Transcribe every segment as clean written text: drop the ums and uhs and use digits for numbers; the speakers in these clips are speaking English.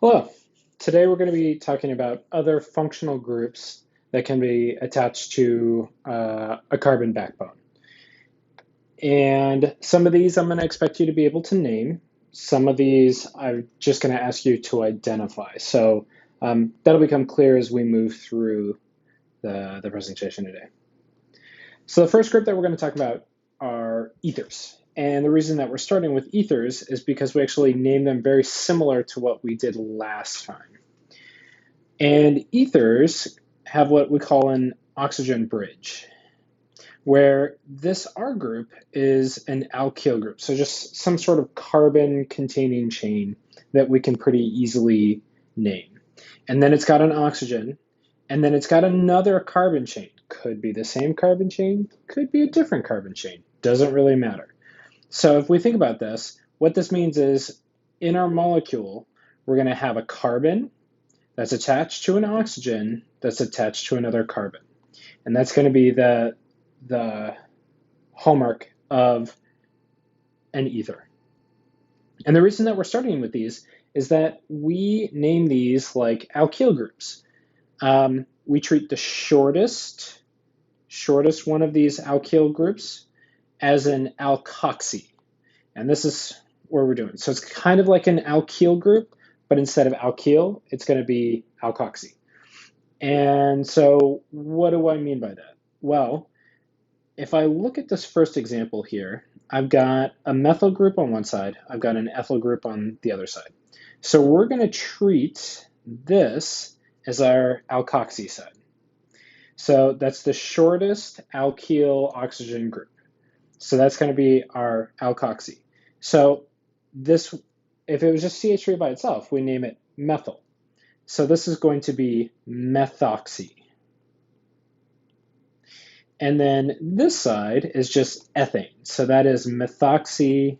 Hello. Today we're going to be talking about other functional groups that can be attached to a carbon backbone. And some of these I'm going to expect you to be able to name. Some of these I'm just going to ask you to identify. So that'll become clear as we move through the presentation today. So the first group that we're going to talk about are ethers. And the reason that we're starting with ethers is because we actually named them very similar to what we did last time. And ethers have what we call an oxygen bridge, where this R group is an alkyl group. So just some sort of carbon containing chain that we can pretty easily name. And then it's got an oxygen, and then it's got another carbon chain. Could be the same carbon chain, could be a different carbon chain. Doesn't really matter. So if we think about this, what this means is in our molecule, we're going to have a carbon that's attached to an oxygen that's attached to another carbon. And that's going to be the hallmark of an ether. And the reason that we're starting with these is that we name these like alkyl groups. We treat the shortest one of these alkyl groups as an alkoxy. And this is what we're doing. So it's kind of like an alkyl group, but instead of alkyl, it's going to be alkoxy. And so what do I mean by that? Well, if I look at this first example here, I've got a methyl group on one side, I've got an ethyl group on the other side. So we're going to treat this as our alkoxy side. So that's the shortest alkyl oxygen group. So that's going to be our alkoxy. So this, if it was just CH3 by itself, we name it methyl. So this is going to be methoxy. And then this side is just ethane. So that is methoxyethane.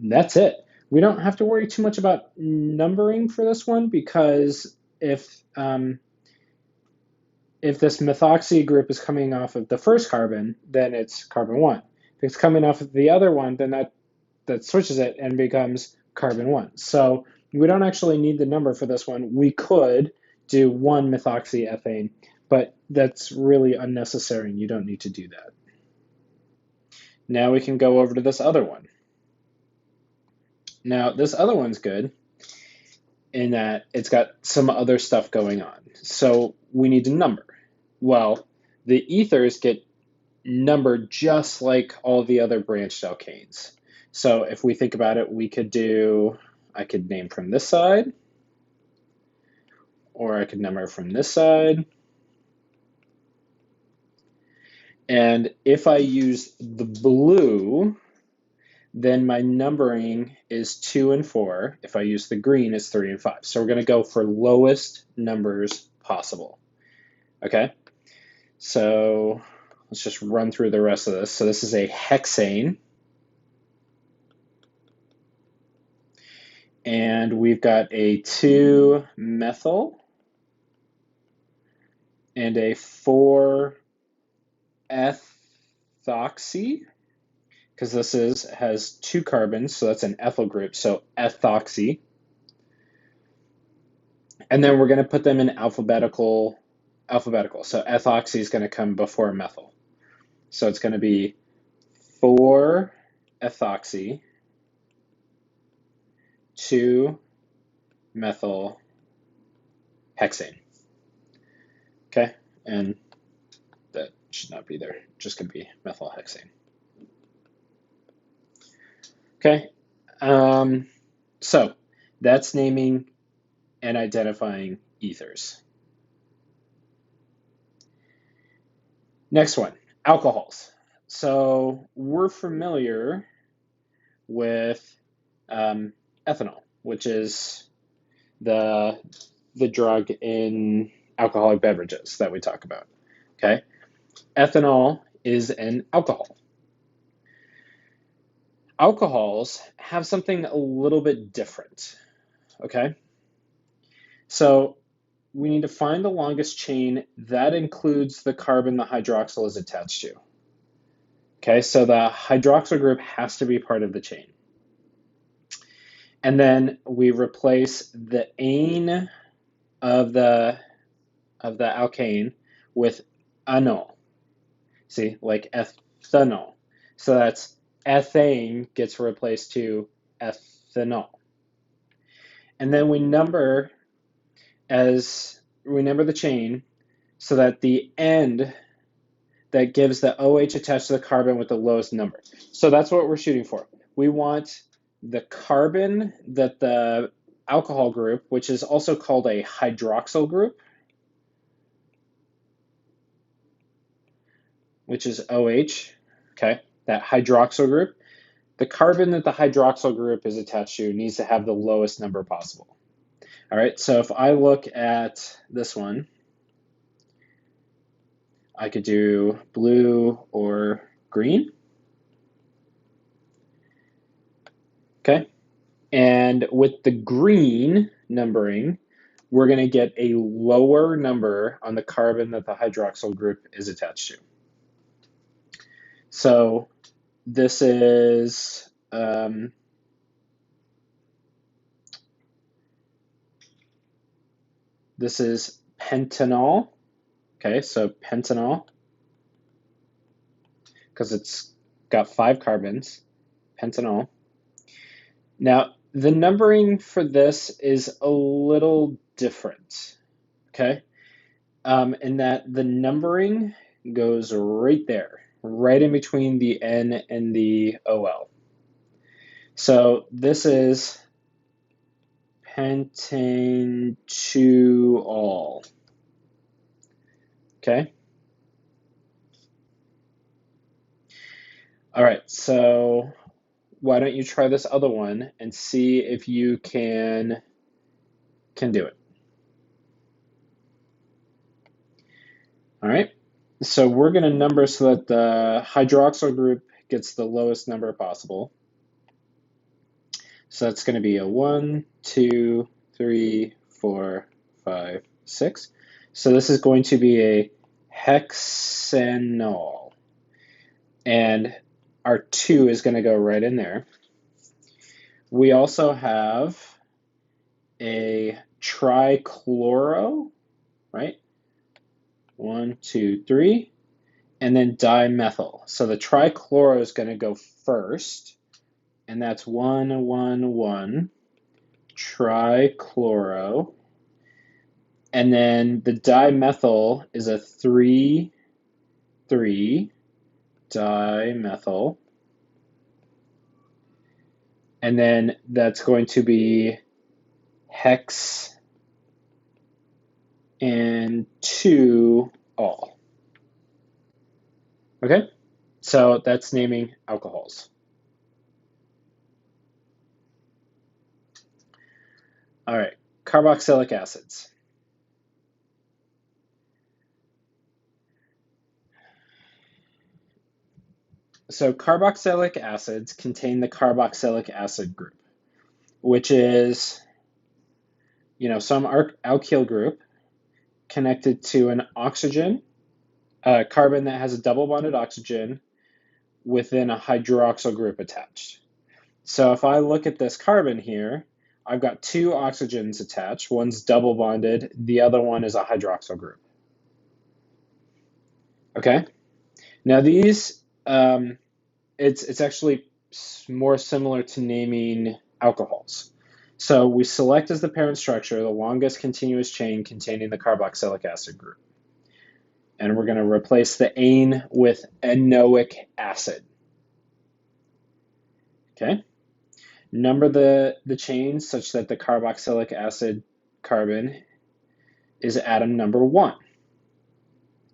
That's it. We don't have to worry too much about numbering for this one because if this methoxy group is coming off of the first carbon, then it's carbon 1. If it's coming off of the other one, then that switches it and becomes carbon 1. So we don't actually need the number for this one. We could do 1 methoxyethane, but that's really unnecessary and you don't need to do that. Now we can go over to this other one. Now this other one's good in that it's got some other stuff going on. So we need to number. Well, the ethers get numbered just like all the other branched alkanes. So if we think about it, I could name from this side, or I could number from this side. And if I use the blue, then my numbering is 2 and 4. If I use the green, it's 3 and 5. So we're going to go for lowest numbers possible. Okay? So let's just run through the rest of this. So this is a hexane. And we've got a 2-methyl and a 4-ethoxy, because this has 2 carbons, so that's an ethyl group, so ethoxy. And then we're going to put them in alphabetical. So ethoxy is going to come before methyl. So it's going to be 4-ethoxy, 2-methyl hexane. Okay, and that should not be there. Just going to be methyl hexane. Okay, so that's naming and identifying ethers. Next one, alcohols. So we're familiar with ethanol, which is the drug in alcoholic beverages that we talk about. Okay, ethanol is an alcohol. Alcohols have something a little bit different. Okay, so we need to find the longest chain that includes the carbon the hydroxyl is attached to. Okay, so the hydroxyl group has to be part of the chain. And then we replace the ane of the alkane with anol. See, like ethanol. So that's ethane gets replaced to ethanol. And then we number the chain so that the end that gives the OH attached to the carbon with the lowest number. So that's what we're shooting for. We want the carbon that the alcohol group, which is also called a hydroxyl group, which is OH, okay, that hydroxyl group, the carbon that the hydroxyl group is attached to needs to have the lowest number possible. All right, so if I look at this one, I could do blue or green. Okay, and with the green numbering, we're going to get a lower number on the carbon that the hydroxyl group is attached to. So this is pentanol. Okay, so pentanol, because it's got 5 carbons, pentanol. Now, the numbering for this is a little different, okay? In that the numbering goes right there, right in between the N and the OL. So this is pentanol, okay? All right, so why don't you try this other one and see if you can do it. All right, so we're going to number so that the hydroxyl group gets the lowest number possible. So that's going to be a 1, 2, 3, 4, 5, 6. So this is going to be a hexanol. And our 2 is going to go right in there. We also have a trichloro, right? 1, 2, 3. And then dimethyl. So the trichloro is going to go first. And that's 1, 1, 1. Trichloro. And then the dimethyl is a 3, 3. Dimethyl. And then that's going to be hex and 2 all. Okay, so that's naming alcohols. All right, carboxylic acids. So carboxylic acids contain the carboxylic acid group, which is, some alkyl group connected to an oxygen, a carbon that has a double bonded oxygen within a hydroxyl group attached. So if I look at this carbon here, I've got 2 oxygens attached. One's double bonded, the other one is a hydroxyl group. Okay, now these, it's actually more similar to naming alcohols. So we select as the parent structure the longest continuous chain containing the carboxylic acid group. And we're going to replace the ane with enoic acid. Okay. Number the chains such that the carboxylic acid carbon is atom number 1.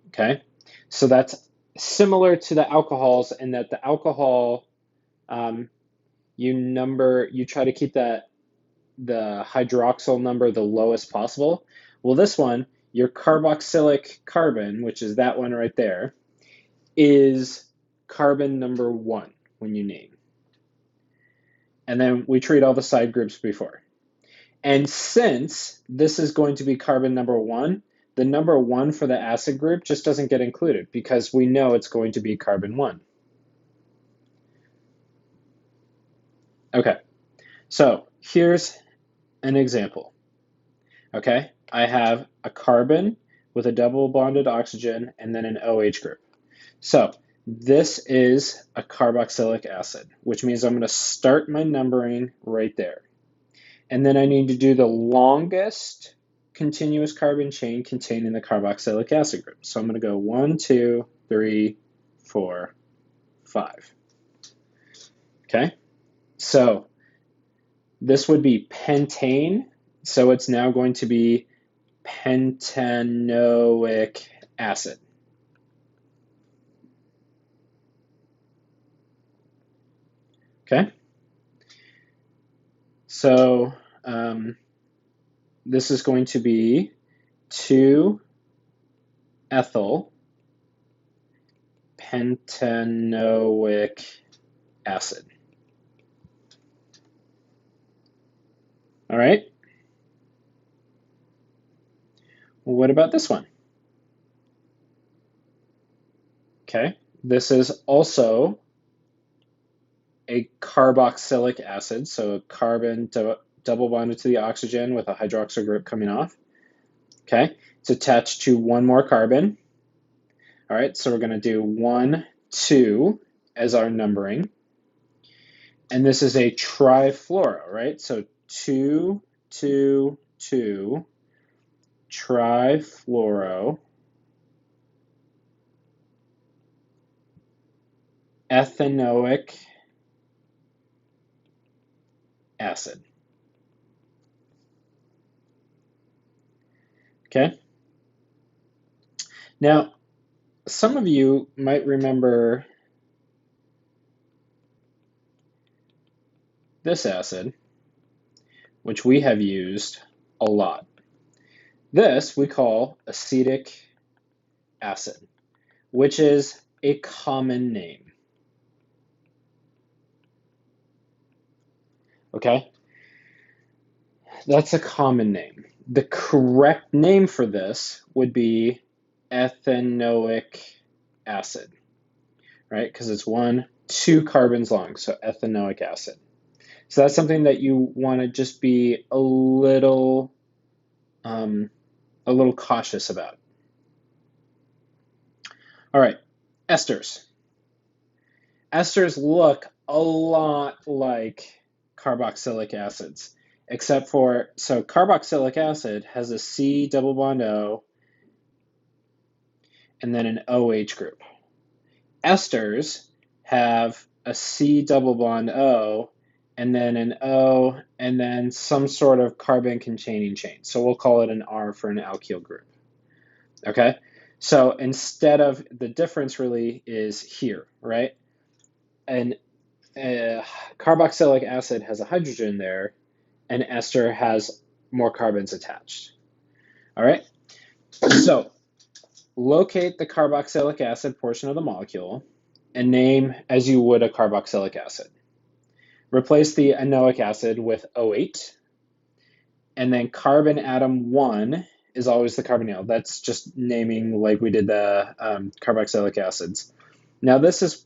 Okay. So that's similar to the alcohols in that the alcohol, you try to keep the hydroxyl number the lowest possible. Well, this one, your carboxylic carbon, which is that one right there, is carbon number 1 when you name. And then we treat all the side groups before. And since this is going to be carbon number 1, the number 1 for the acid group just doesn't get included because we know it's going to be carbon 1. Okay, So here's an example. Okay, I have a carbon with a double bonded oxygen and then an OH group. So this is a carboxylic acid, which means I'm going to start my numbering right there. And then I need to do the longest continuous carbon chain containing the carboxylic acid group. So I'm going to go 1, 2, 3, 4, 5. Okay, so this would be pentane. So it's now going to be pentanoic acid. Okay, so this is going to be 2-ethyl pentanoic acid. All right. Well, what about this one? Okay, this is also a carboxylic acid, so a carbon double bonded to the oxygen with a hydroxyl group coming off. Okay, it's attached to one more carbon. All right, so we're going to do 1, 2 as our numbering. And this is a trifluoro, right? So 2, 2, 2, trifluoro ethanoic acid. Okay. Now, some of you might remember this acid, which we have used a lot. This we call acetic acid, which is a common name. Okay? That's a common name. The correct name for this would be ethanoic acid, right? Because it's 2 carbons long, so ethanoic acid. So that's something that you want to just be a little cautious about. All right, esters. Esters look a lot like carboxylic acids, except for, so carboxylic acid has a C double bond O and then an OH group. Esters have a C double bond O and then an O and then some sort of carbon containing chain. So we'll call it an R for an alkyl group. Okay, so instead of, the difference really is here, right? And carboxylic acid has a hydrogen there, and ester has more carbons attached. All right, so locate the carboxylic acid portion of the molecule and name as you would a carboxylic acid. Replace the anoic acid with O8, and then carbon atom 1 is always the carbonyl. That's just naming like we did the carboxylic acids. Now this is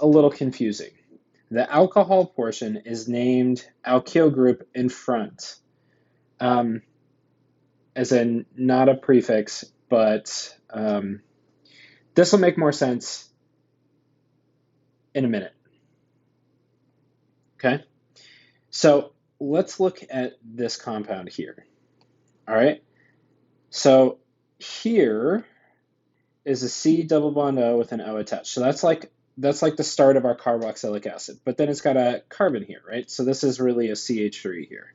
a little confusing. The alcohol portion is named alkyl group in front, as in not a prefix, but this will make more sense in a minute. Okay, so let's look at this compound here. All right, so here is a C double bond O with an O attached. So that's like the start of our carboxylic acid, but then it's got a carbon here, right? So this is really a CH3 here.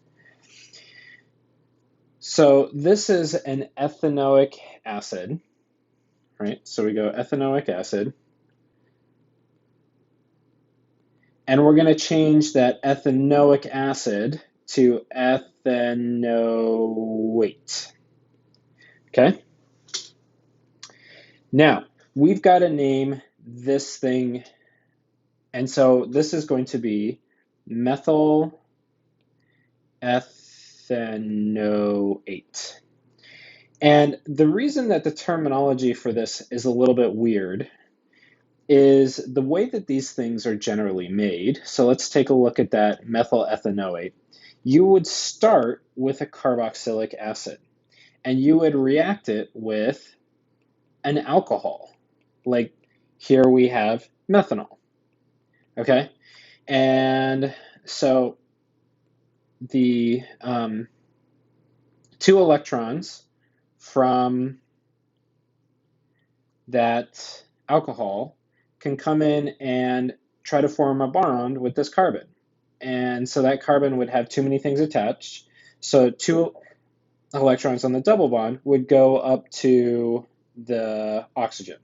So this is an ethanoic acid, right? So we go ethanoic acid. And we're going to change that ethanoic acid to ethanoate. Okay? Now, we've got to name this thing. And so this is going to be methyl ethanoate. And the reason that the terminology for this is a little bit weird is the way that these things are generally made. So let's take a look at that methyl ethanoate. You would start with a carboxylic acid and you would react it with an alcohol. Like here we have methanol, okay? And so the two electrons from that alcohol can come in and try to form a bond with this carbon. And so that carbon would have too many things attached. So two electrons on the double bond would go up to the oxygen.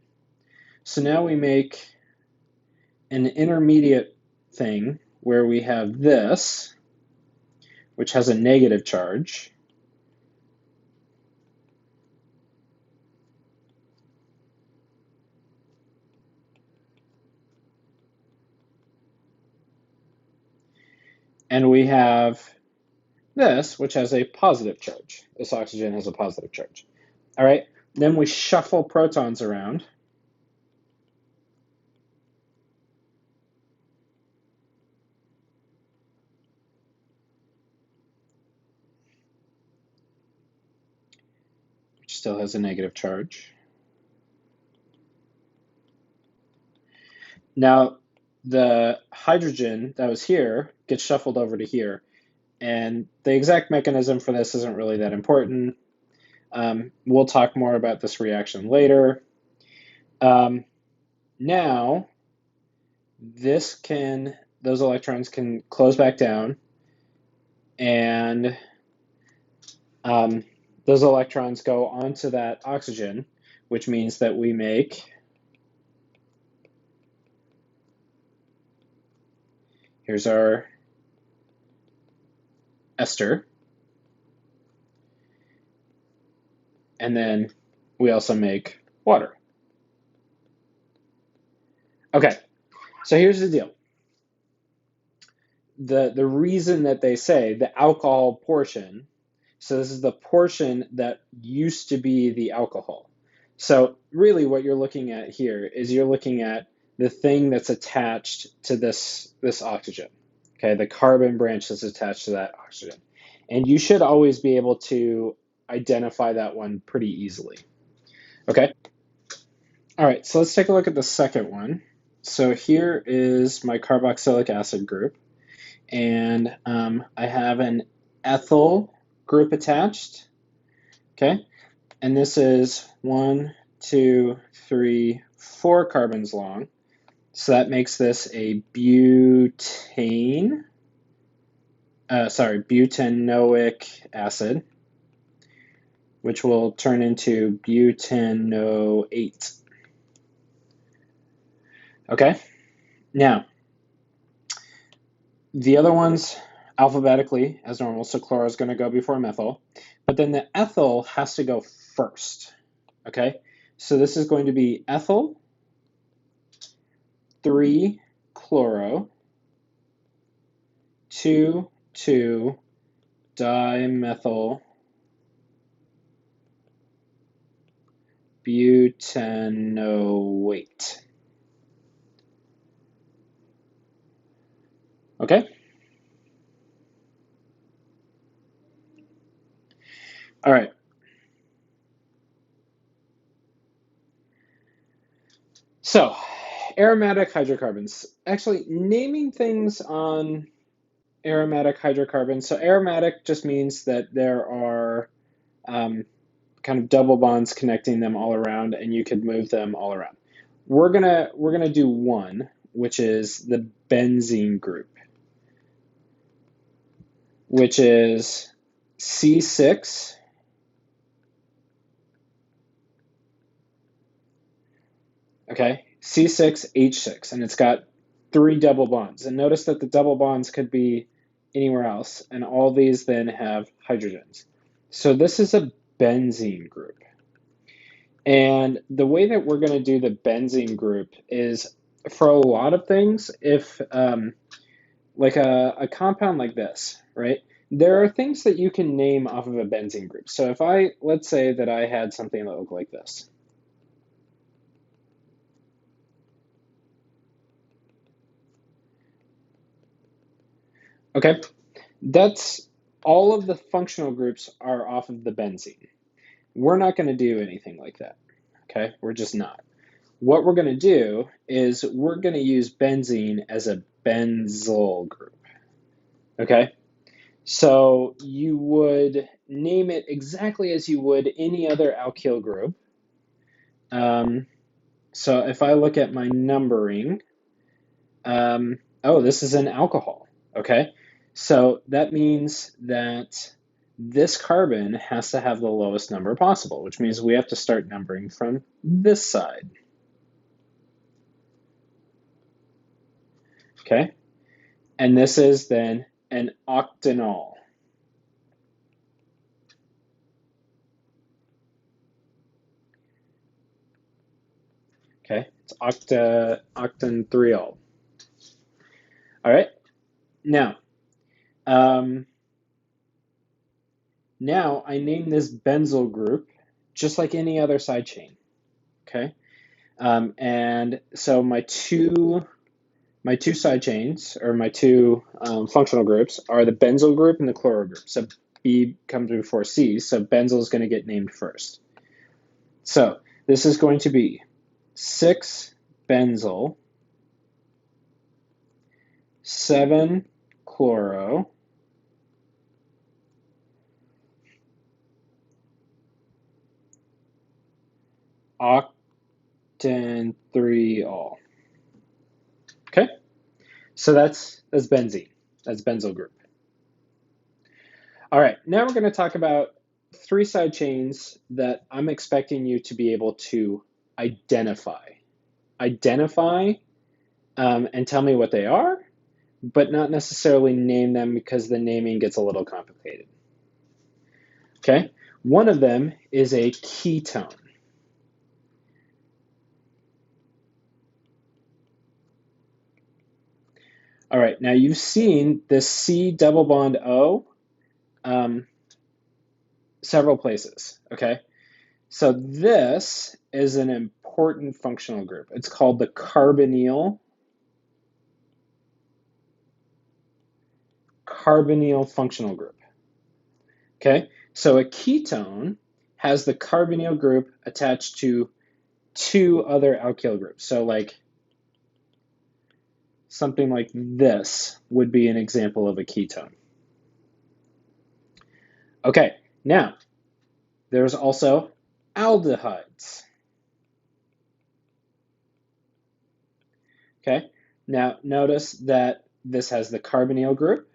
So now we make an intermediate thing where we have this, which has a negative charge. And we have this, which has a positive charge. This oxygen has a positive charge. All right, then we shuffle protons around. Which still has a negative charge. Now, the hydrogen that was here gets shuffled over to here. And the exact mechanism for this isn't really that important. We'll talk more about this reaction later. Now, those electrons can close back down, and those electrons go onto that oxygen, which means that we make here's our ester. And then we also make water. Okay, so here's the deal. The reason that they say the alcohol portion, so this is the portion that used to be the alcohol. So really what you're looking at here is you're looking at the thing that's attached to this oxygen. Okay, the carbon branch that's attached to that oxygen. And you should always be able to identify that one pretty easily. Okay? All right, so let's take a look at the second one. So here is my carboxylic acid group, and I have an ethyl group attached. Okay, and this is 1, 2, 3, 4 carbons long. So that makes this a butanoic acid, which will turn into butanoate. Okay, now the other ones alphabetically as normal, so chloro is going to go before methyl, but then the ethyl has to go first. Okay, so this is going to be ethyl, 3 chloro, 2 dimethyl butanoate. Okay? All right. So, aromatic hydrocarbons. Actually, naming things on aromatic hydrocarbons. So, aromatic just means that there are kind of double bonds connecting them all around, and you could move them all around. We're gonna do one, which is the benzene group, which is C6, okay, C6H6, and it's got 3 double bonds. And notice that the double bonds could be anywhere else, and all these then have hydrogens. So this is a benzene group. And the way that we're going to do the benzene group is for a lot of things, if like a compound like this, right? There are things that you can name off of a benzene group. So if let's say that I had something that looked like this. Okay, that's all of the functional groups are off of the benzene. We're not going to do anything like that. Okay, we're just not. What we're going to do is we're going to use benzene as a benzyl group. Okay, so you would name it exactly as you would any other alkyl group. So if I look at my numbering, oh, this is an alcohol. Okay, so that means that this carbon has to have the lowest number possible, which means we have to start numbering from this side. Okay, and this is then an octanol. Okay, it's octantriol. All right, now, um, now I name this benzyl group just like any other side chain. Okay, and so my two side chains, or my two functional groups, are the benzyl group and the chloro group. So B comes before C, so benzyl is going to get named first. So this is going to be 6-benzyl, 7-chloro, octantriol. Okay, so that's benzene. That's benzyl group. All right, now we're going to talk about three side chains that I'm expecting you to be able to identify. Identify and tell me what they are, but not necessarily name them because the naming gets a little complicated. Okay, one of them is a ketone. All right, now you've seen this C double bond O several places, okay? So this is an important functional group. It's called the carbonyl functional group. Okay, so a ketone has the carbonyl group attached to two other alkyl groups. So like something like this would be an example of a ketone. Okay, now there's also aldehydes. Okay, now notice that this has the carbonyl group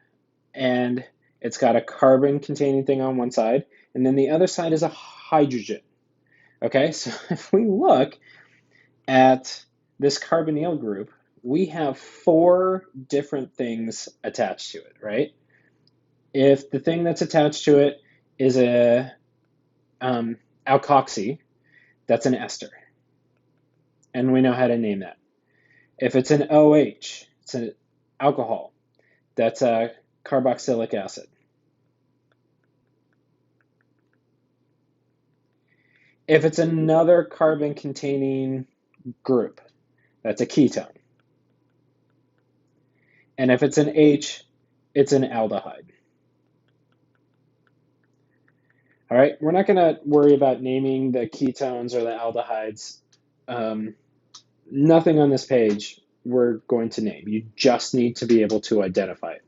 and it's got a carbon containing thing on one side, and then the other side is a hydrogen. Okay, so if we look at this carbonyl group, we have four different things attached to it, right? If the thing that's attached to it is a alkoxy, that's an ester, and we know how to name that. If it's an OH, it's an alcohol, that's a carboxylic acid. If it's another carbon-containing group, that's a ketone. And if it's an H, it's an aldehyde. All right, we're not going to worry about naming the ketones or the aldehydes. Nothing on this page we're going to name. You just need to be able to identify it.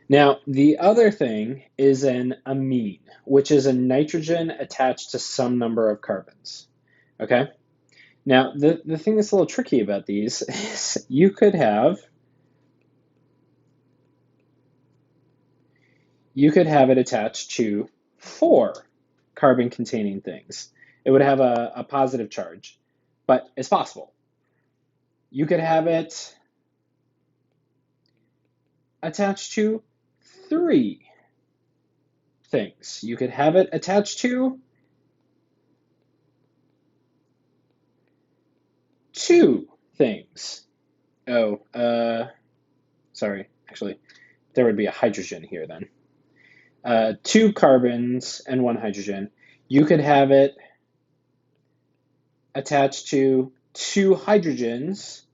Now, the other thing is an amine, which is a nitrogen attached to some number of carbons. Okay? Now, the thing that's a little tricky about these is you could have it attached to 4 carbon-containing things. It would have a positive charge, but it's possible. You could have it attached to 3 things. You could have it attached to 2 things. Oh, sorry, actually, there would be a hydrogen here then. 2 carbons and 1 hydrogen. You could have it attached to 2 hydrogens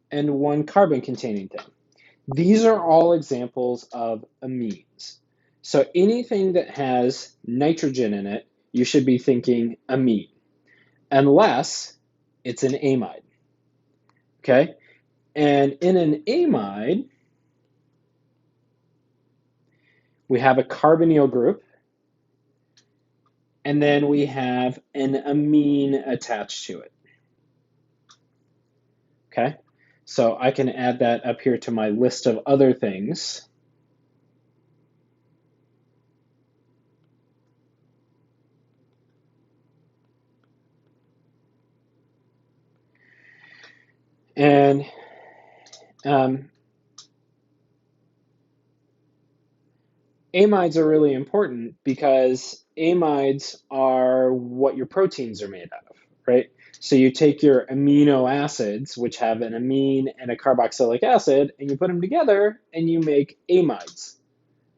and 1 carbon containing thing. These are all examples of amines. So anything that has nitrogen in it, you should be thinking amine, unless it's an amide, okay? And in an amide, we have a carbonyl group, and then we have an amine attached to it, okay? So I can add that up here to my list of other things. And amides are really important because amides are what your proteins are made out of, right? So you take your amino acids, which have an amine and a carboxylic acid, and you put them together and you make amides.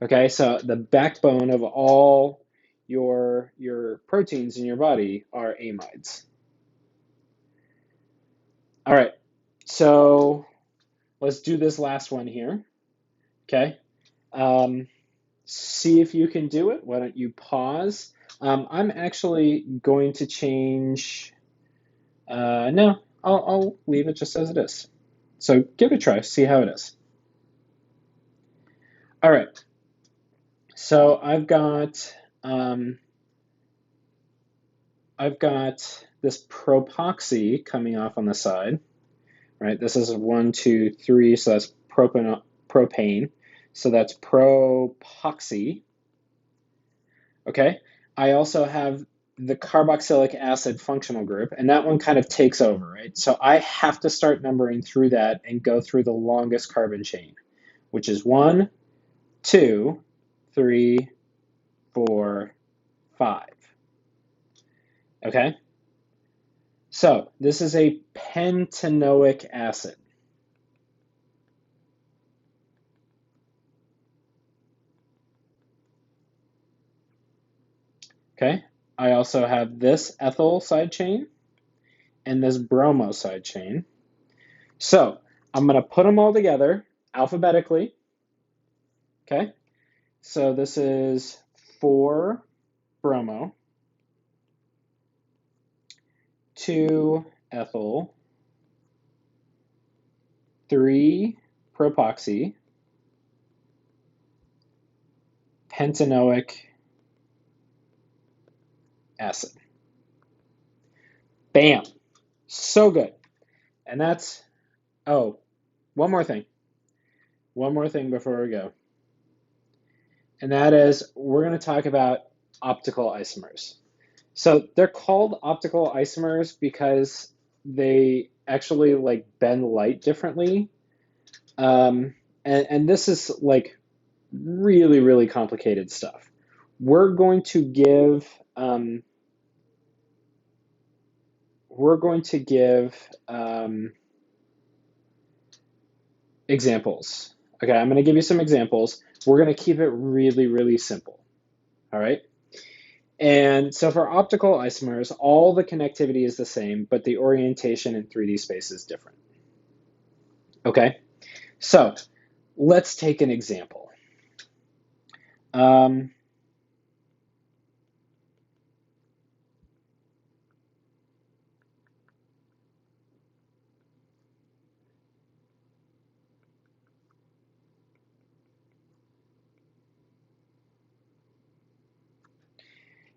Okay, so the backbone of all your proteins in your body are amides. All right, so let's do this last one here. Okay. Um, See if you can do it. Why don't you pause? I'm actually going to change. No, I'll leave it just as it is. So give it a try, see how it is. All right. So I've got this propoxy coming off on the side, right? This is 1, 2, 3, so that's propane. So that's propoxy. Okay. I also have the carboxylic acid functional group, and that one kind of takes over, right? So I have to start numbering through that and go through the longest carbon chain, which is 1, 2, 3, 4, 5. Okay? So this is a pentanoic acid. Okay? I also have this ethyl side chain and this bromo side chain. So I'm going to put them all together alphabetically. Okay? So this is 4 bromo, 2 ethyl, 3 propoxy, pentanoic acid. Bam! So good. And that's, oh, one more thing. One more thing before we go. And that is, we're going to talk about optical isomers. So they're called optical isomers because they actually like bend light differently. And this is like really, really complicated stuff. We're going to give examples. Okay, I'm going to give you some examples. We're going to keep it really, really simple. All right. And so for optical isomers, all the connectivity is the same, but the orientation in 3D space is different. Okay. So let's take an example.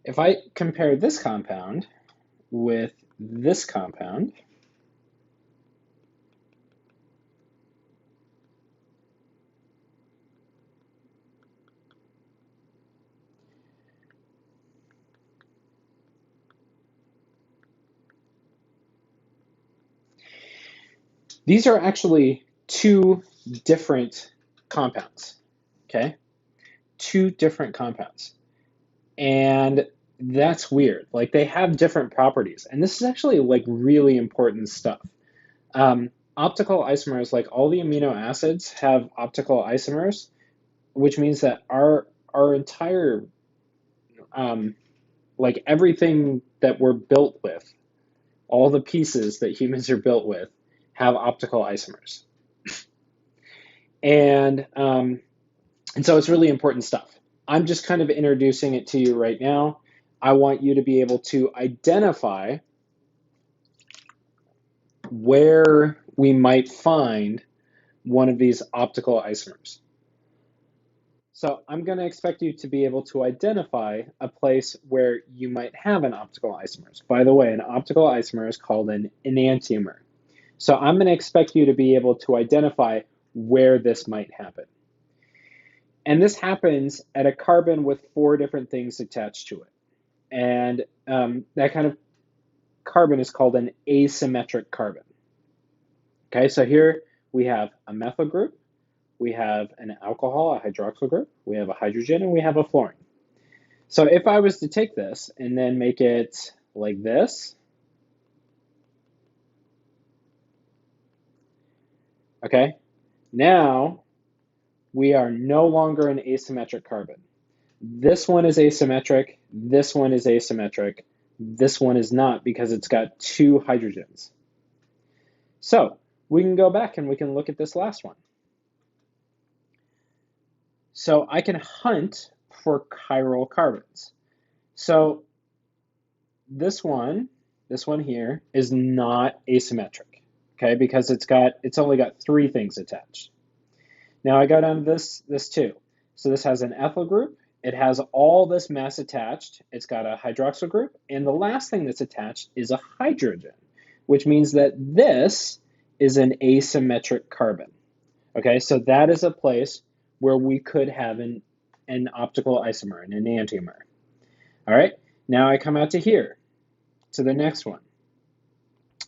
If I compare this compound with this compound, these are actually two different compounds, okay? Two different compounds. And that's weird. Like they have different properties. And this is actually like really important stuff. Optical isomers, like all the amino acids have optical isomers, which means that our entire like everything that we're built with, all the pieces that humans are built with, have optical isomers. And so it's really important stuff. I'm just kind of introducing it to you right now. I want you to be able to identify where we might find one of these optical isomers. So I'm going to expect you to be able to identify a place where you might have an optical isomer. By the way, an optical isomer is called an enantiomer. So I'm going to expect you to be able to identify where this might happen. And this happens at a carbon with 4 different things attached to it. And that kind of carbon is called an asymmetric carbon. Okay, so here we have a methyl group, we have an alcohol, a hydroxyl group, we have a hydrogen, and we have a fluorine. So if I was to take this and then make it like this, okay, now we are no longer an asymmetric carbon. This one is asymmetric, this one is asymmetric, this one is not because it's got 2 hydrogens. So we can go back and we can look at this last one. So I can hunt for chiral carbons. So this one here is not asymmetric, okay, because it's only got 3 things attached. Now I go down to this too. So this has an ethyl group. It has all this mass attached. It's got a hydroxyl group, and the last thing that's attached is a hydrogen, which means that this is an asymmetric carbon. Okay, so that is a place where we could have an optical isomer, an enantiomer. All right, now I come out to here, to the next one.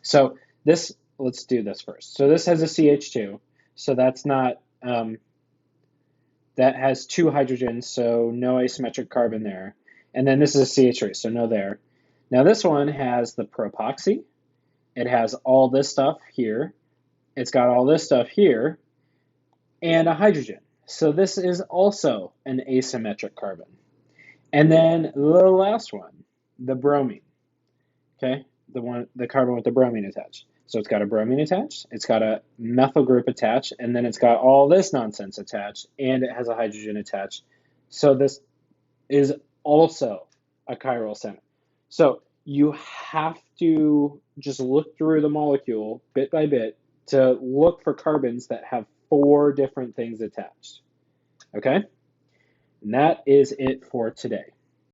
So this, let's do this first. So this has a CH2, so that's not, that has 2 hydrogens, so no asymmetric carbon there. And then this is a CH3, so no there. Now this one has the propoxy. It has all this stuff here. It's got all this stuff here, and a hydrogen. So this is also an asymmetric carbon. And then the last one, the bromine, okay? The carbon with the bromine attached. So it's got a bromine attached, it's got a methyl group attached, and then it's got all this nonsense attached, and it has a hydrogen attached. So this is also a chiral center. So you have to just look through the molecule bit by bit to look for carbons that have 4 different things attached. Okay? And that is it for today.